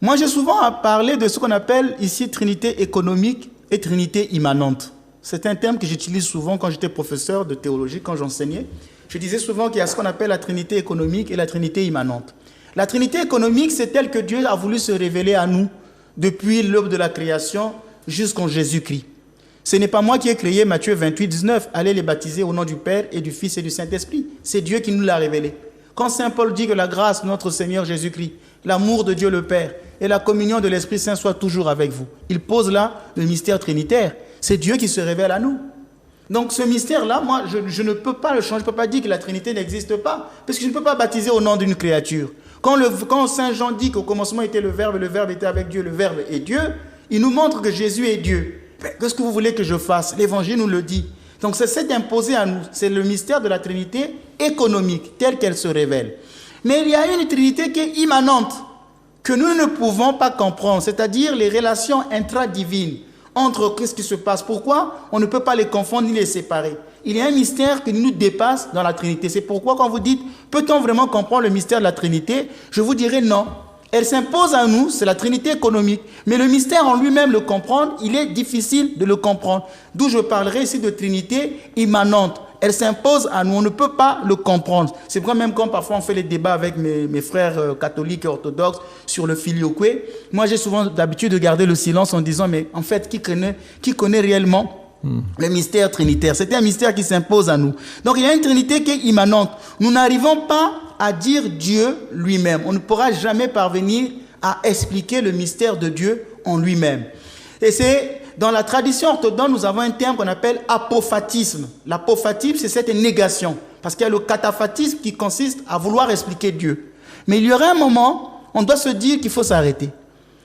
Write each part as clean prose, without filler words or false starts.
Moi, j'ai souvent parlé de ce qu'on appelle ici Trinité économique et Trinité immanente. C'est un terme que j'utilise souvent quand j'étais professeur de théologie, quand j'enseignais. Je disais souvent qu'il y a ce qu'on appelle la Trinité économique et la Trinité immanente. La Trinité économique, c'est telle que Dieu a voulu se révéler à nous depuis l'aube de la création jusqu'en Jésus-Christ. Ce n'est pas moi qui ai créé Matthieu 28, 19. Allez les baptiser au nom du Père et du Fils et du Saint-Esprit. C'est Dieu qui nous l'a révélé. Quand Saint Paul dit que la grâce de notre Seigneur Jésus-Christ, l'amour de Dieu le Père et la communion de l'Esprit Saint soient toujours avec vous, il pose là le mystère trinitaire. C'est Dieu qui se révèle à nous. Donc ce mystère-là, moi, je ne peux pas le changer. Je ne peux pas dire que la Trinité n'existe pas, parce que je ne peux pas baptiser au nom d'une créature. Quand Saint Jean dit qu'au commencement était le Verbe était avec Dieu, le Verbe est Dieu, il nous montre que Jésus est Dieu. Qu'est-ce que vous voulez que je fasse? L'Évangile nous le dit. Donc c'est cet imposé à nous. C'est le mystère de la Trinité économique, telle qu'elle se révèle. Mais il y a une Trinité qui est immanente, que nous ne pouvons pas comprendre, c'est-à-dire les relations intradivines entre qu'est-ce qui se passe. Pourquoi on ne peut pas les confondre ni les séparer? Il y a un mystère qui nous dépasse dans la Trinité. C'est pourquoi quand vous dites, peut-on vraiment comprendre le mystère de la Trinité? Je vous dirais non. Elle s'impose à nous, c'est la Trinité économique. Mais le mystère en lui-même, le comprendre, il est difficile de le comprendre. D'où je parlerai ici de Trinité immanente. Elle s'impose à nous, on ne peut pas le comprendre. C'est pourquoi même quand parfois on fait les débats avec mes frères catholiques et orthodoxes sur le filioque, moi j'ai souvent l'habitude de garder le silence en disant, mais en fait, qui connaît réellement le mystère trinitaire? C'est un mystère qui s'impose à nous. Donc il y a une Trinité qui est immanente. Nous n'arrivons pas à dire Dieu lui-même. On ne pourra jamais parvenir à expliquer le mystère de Dieu en lui-même. Et c'est dans la tradition orthodoxe, nous avons un terme qu'on appelle apophatisme. L'apophatisme, c'est cette négation. Parce qu'il y a le cataphatisme qui consiste à vouloir expliquer Dieu. Mais il y aura un moment, on doit se dire qu'il faut s'arrêter.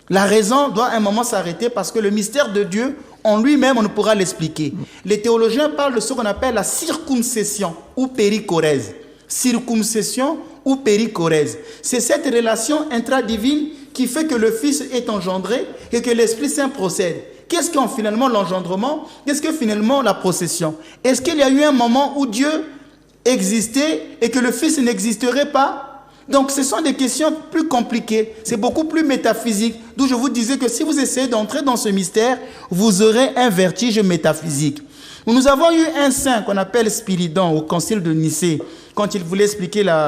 La raison doit un moment s'arrêter parce que le mystère de Dieu, en lui-même, on ne pourra l'expliquer. Les théologiens parlent de ce qu'on appelle la circumcision ou périchorèse. Circumcision ou périchorèse. C'est cette relation intradivine qui fait que le Fils est engendré et que l'Esprit Saint procède. Qu'est-ce qu'est finalement l'engendrement? Qu'est-ce que finalement la procession? Est-ce qu'il y a eu un moment où Dieu existait et que le Fils n'existerait pas? Donc ce sont des questions plus compliquées, c'est beaucoup plus métaphysique. D'où je vous disais que si vous essayez d'entrer dans ce mystère, vous aurez un vertige métaphysique. Nous avons eu un saint qu'on appelle Spiridon au concile de Nicée, quand il voulait expliquer la